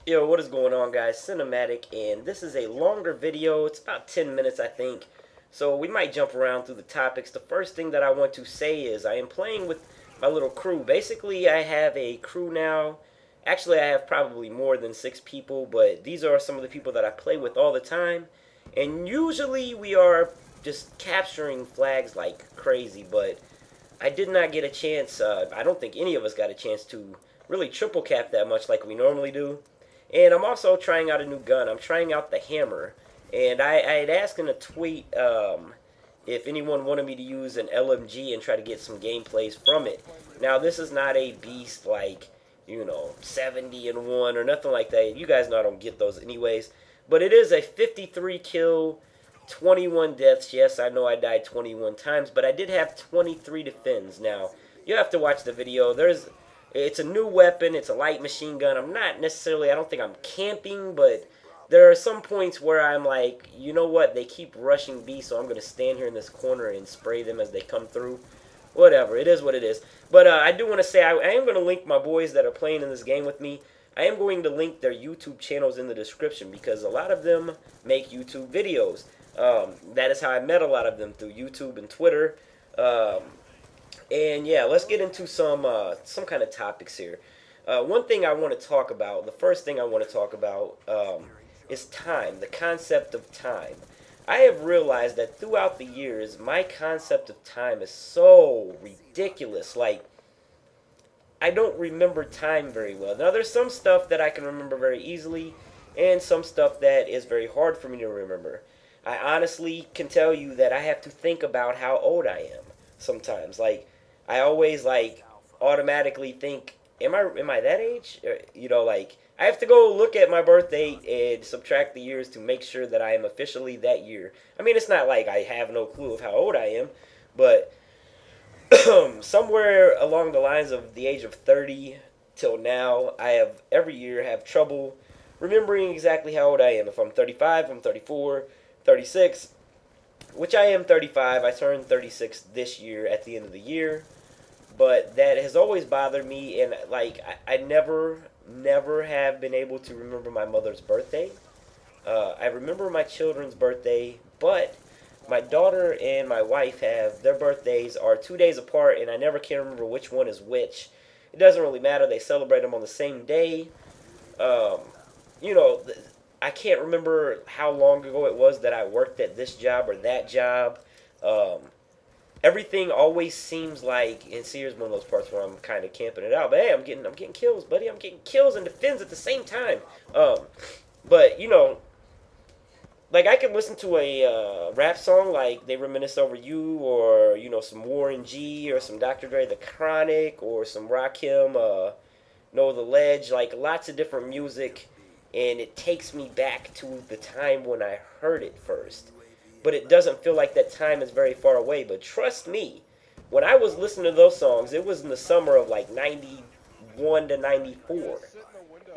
Yo, what is going on, guys? Cinematick, and this is a longer video. It's about 10 minutes, I think. So we might jump around through the topics. The first thing that I want to say is I am playing with my little crew. Basically, I have a crew now. Actually, I have probably more than 6 people, but these are some of the people that I play with all the time. And usually we are just capturing flags like crazy, but I did not get a chance. I don't think any of us got a chance to really triple cap that much like we normally do. And I'm also trying out a new gun. I'm trying out the HAMR. And I had asked in a tweet if anyone wanted me to use an LMG and try to get some gameplays from it. Now, this is not a beast like, 70 and 1 or nothing like that. You guys know I don't get those anyways. But it is a 53 kill, 21 deaths. Yes, I know I died 21 times, but I did have 23 defends. Now, you have to watch the video. It's a new weapon. It's a light machine gun. I don't think I'm camping, but there are some points where I'm like, you know what? They keep rushing B, so I'm going to stand here in this corner and spray them as they come through. Whatever. It is what it is. But I do want to say I am going to link my boys that are playing in this game with me. I am going to link their YouTube channels in the description because a lot of them make YouTube videos. That is how I met a lot of them, through YouTube and Twitter. And yeah, let's get into some kind of topics here. One thing I want to talk about, the first thing I want to talk about is time, the concept of time. I have realized that throughout the years, my concept of time is so ridiculous. Like, I don't remember time very well. Now, there's some stuff that I can remember very easily, and some stuff that is very hard for me to remember. I honestly can tell you that I have to think about how old I am sometimes. Like, I always automatically think, am I that age? Like, I have to go look at my birthday and subtract the years to make sure that I am officially that year. I mean, it's not like I have no clue of how old I am, but somewhere along the lines of the age of 30 till now, I have every year have trouble remembering exactly how old I am. If I'm 35, I'm 34, 36, which I am 35. I turned 36 this year at the end of the year. But that has always bothered me, and I never have been able to remember my mother's birthday. I remember my children's birthday, but my daughter and my wife have their birthdays are 2 days apart, and I never can remember which one is which. It doesn't really matter. They celebrate them on the same day. Um, I can't remember how long ago it was that I worked at this job or that job. Everything always seems like, and see, here's one of those parts where I'm kind of camping it out. But hey, I'm getting kills, buddy. I'm getting kills and defends at the same time. But like I can listen to a rap song like "They Reminisce Over You," or some Warren G, or some Dr. Dre, The Chronic, or some Rakim, Know the Ledge. Like lots of different music, and it takes me back to the time when I heard it first. But it doesn't feel like that time is very far away. But trust me, when I was listening to those songs, it was in the summer of like 91 to 94.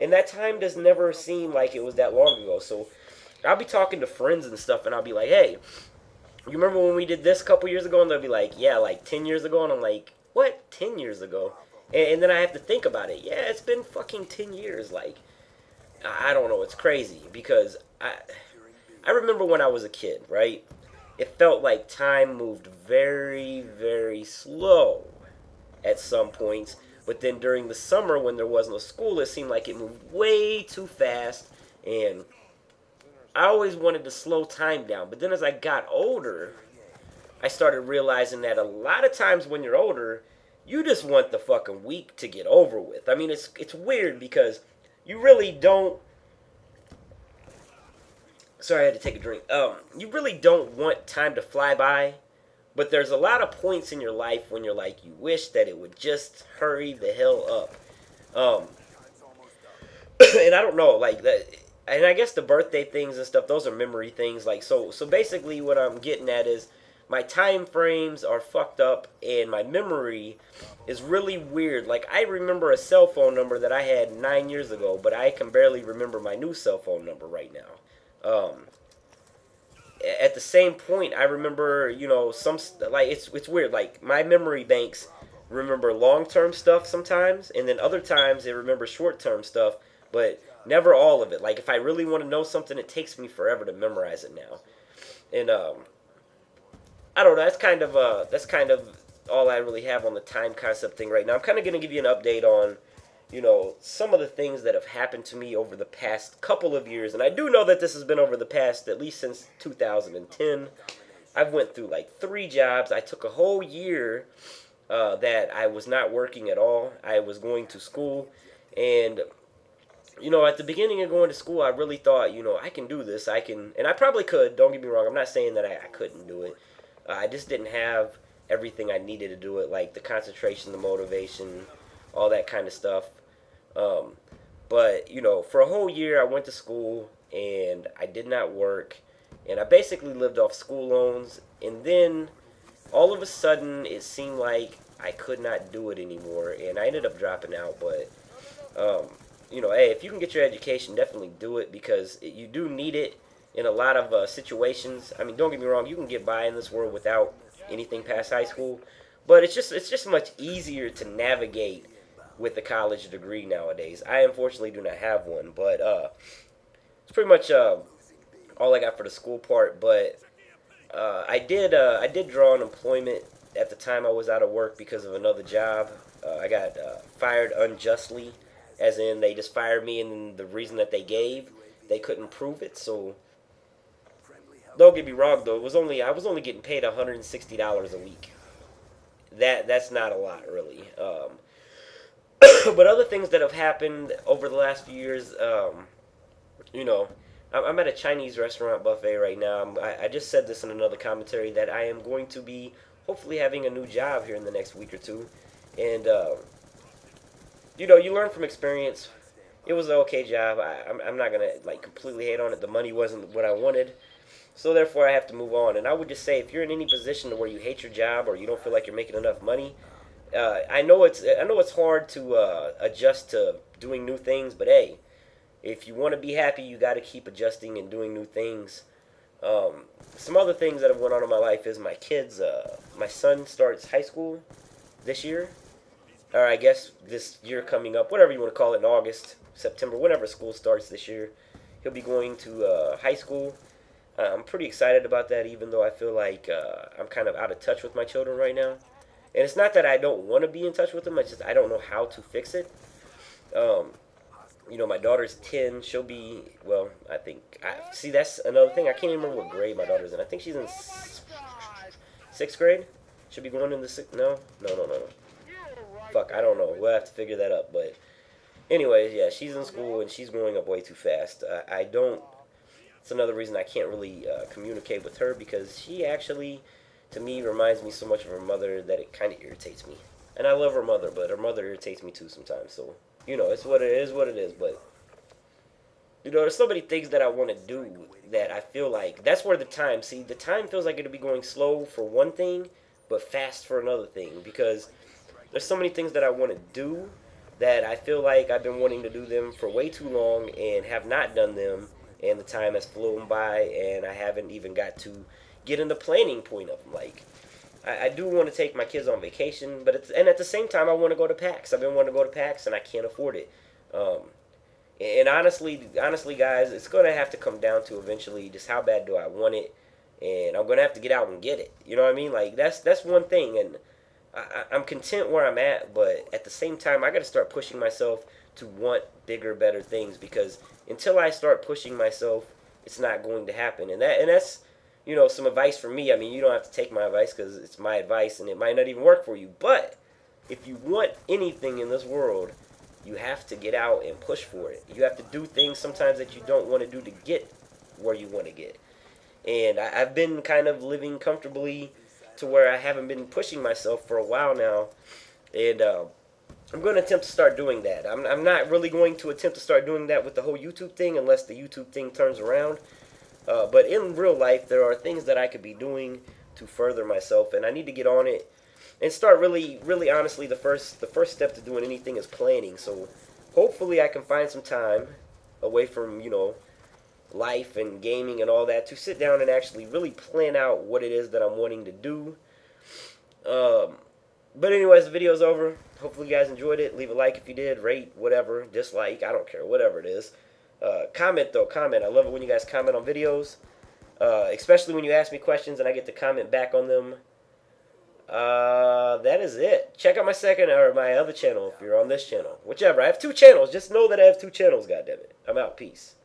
And that time does never seem like it was that long ago. So I'll be talking to friends and stuff, and I'll be like, hey, you remember when we did this a couple years ago? And they'll be like, yeah, like 10 years ago. And I'm like, what? 10 years ago? And then I have to think about it. Yeah, it's been fucking 10 years. Like, I don't know. It's crazy because I remember when I was a kid, right? It felt like time moved very, very slow at some points. But then during the summer when there was no school, it seemed like it moved way too fast. And I always wanted to slow time down. But then as I got older, I started realizing that a lot of times when you're older, you just want the fucking week to get over with. I mean, it's weird because you really don't. Sorry, I had to take a drink. You really don't want time to fly by, but there's a lot of points in your life when you're like, you wish that it would just hurry the hell up. Um, and I don't know, like that, and I guess the birthday things and stuff, those are memory things. Like, so basically, what I'm getting at is my time frames are fucked up, and my memory is really weird. Like, I remember a cell phone number that I had 9 years ago, but I can barely remember my new cell phone number right now. At the same point, I remember, some like it's weird. Like my memory banks remember long term stuff sometimes, and then other times they remember short term stuff. But Never all of it. Like if I really want to know something, it takes me forever to memorize it now. And I don't know. That's kind of all I really have on the time concept thing right now. I'm kind of gonna give you an update on, some of the things that have happened to me over the past couple of years. And I do know that this has been over the past at least since 2010. I've went through like 3 jobs. I took a whole year that I was not working at all. I was going to school, and at the beginning of going to school, I really thought, I can do this. I can, and I probably could. Don't get me wrong. I'm not saying that I couldn't do it. I just didn't have everything I needed to do it, like the concentration, the motivation, all that kind of stuff. Um, but for a whole year, I went to school and I did not work, and I basically lived off school loans. And then all of a sudden, it seemed like I could not do it anymore, and I ended up dropping out. But hey, if you can get your education, definitely do it because you do need it in a lot of situations. I mean, don't get me wrong, you can get by in this world without anything past high school, but it's just much easier to navigate with a college degree nowadays. I unfortunately do not have one, but it's pretty much all I got for the school part. But I did draw unemployment at the time I was out of work because of another job. I got fired unjustly, as in they just fired me, and the reason that they gave, they couldn't prove it. So don't get me wrong though, I was only getting paid $160 a week. That's not a lot really. But other things that have happened over the last few years, you know, I'm at a Chinese restaurant buffet right now. I just said this in another commentary that I am going to be hopefully having a new job here in the next week or two, and you learn from experience. It was an okay job. I'm not gonna like completely hate on it. The money wasn't what I wanted, so therefore I have to move on. And I would just say if you're in any position where you hate your job or you don't feel like you're making enough money, I know it's hard to adjust to doing new things, but hey, if you want to be happy, you got to keep adjusting and doing new things. Some other things that have went on in my life is my kids. My son starts high school this year, or I guess this year coming up, whatever you want to call it, in August, September, whenever school starts this year. He'll be going to high school. I'm pretty excited about that, even though I feel like I'm kind of out of touch with my children right now. And it's not that I don't want to be in touch with them. It's just I don't know how to fix it. Um, my daughter's 10. She'll be, well, I think, see, that's another thing. I can't even remember what grade my daughter's in. I think she's in 6th grade. She'll be going into sixth. No, no, no, no, no. Fuck, I don't know. We'll have to figure that up. But anyways, yeah, she's in school and she's growing up way too fast. I don't. It's another reason I can't really communicate with her because she actually, to me, reminds me so much of her mother that it kind of irritates me. And I love her mother, but her mother irritates me too sometimes. So it's what it is. What it is. But there's so many things that I want to do that I feel like that's where the time feels like it'll be going slow for one thing, but fast for another thing because there's so many things that I want to do that I feel like I've been wanting to do them for way too long and have not done them, and the time has flown by and I haven't even got to get in the planning point of them. Like I do want to take my kids on vacation, but and at the same time I want to go to PAX. I've been wanting to go to PAX and I can't afford it. And honestly, guys, it's gonna have to come down to eventually just how bad do I want it, and I'm gonna have to get out and get it. You know what I mean? Like that's one thing, and I'm content where I'm at, but at the same time, I got to start pushing myself to want bigger, better things because until I start pushing myself, it's not going to happen. And that's some advice from me. I mean, you don't have to take my advice because it's my advice and it might not even work for you. But if you want anything in this world, you have to get out and push for it. You have to do things sometimes that you don't want to do to get where you want to get. And I've been kind of living comfortably to where I haven't been pushing myself for a while now. And I'm going to attempt to start doing that. I'm not really going to attempt to start doing that with the whole YouTube thing unless the YouTube thing turns around. But in real life, there are things that I could be doing to further myself, and I need to get on it and start really, really honestly. The first step to doing anything is planning. So hopefully, I can find some time away from life and gaming and all that to sit down and actually really plan out what it is that I'm wanting to do. But anyways, the video's over. Hopefully, you guys enjoyed it. Leave a like if you did. Rate, whatever. Dislike. I don't care. Whatever it is. Comment though, comment. I love it when you guys comment on videos, especially when you ask me questions and I get to comment back on them. That is it. Check out my second or my other channel if you're on this channel. Whichever. I have two channels. Just know that I have two channels. Goddammit. I'm out. Peace.